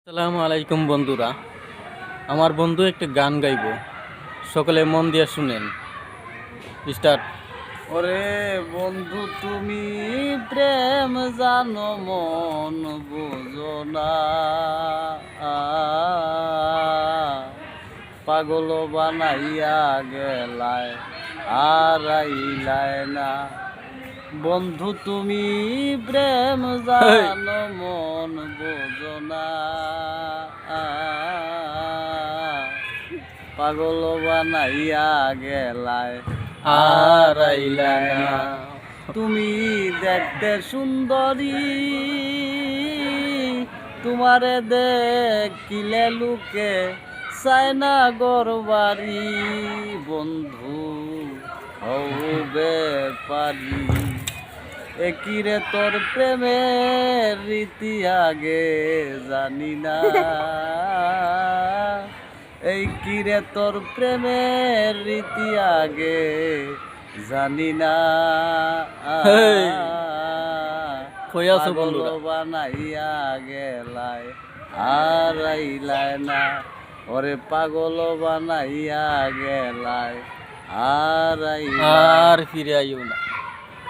আসসালামু আলাইকুম বন্ধুরা। আমার বন্ধু একটা গান গাইব, সকলে মন দিয়ে শুনেন। স্টার্ট। ওরে বন্ধু তুমি প্রেম জানো মন বোঝো না, পাগল বানাইয়া গেলায় আর আইলায় না। বন্ধু তুমি প্রেম জানো মন বোঝো না, পাগল বানাইয়া গেলায় আর আইলায় না। তুমি দেখতে সুন্দরী, তোমারে দেখিলে লুকে চায় না গরবারি। বন্ধু হবে পারি একিরে তোর প্রেমের রীতি আগে জানি না, এই কিরে তোর প্রেমের রীতি আগে জানি না। পাগল বানাইয়া গেলায় আর আইলায় না, ওরে পাগল বানাইয়া গেলায় আর ফিরে আইও না।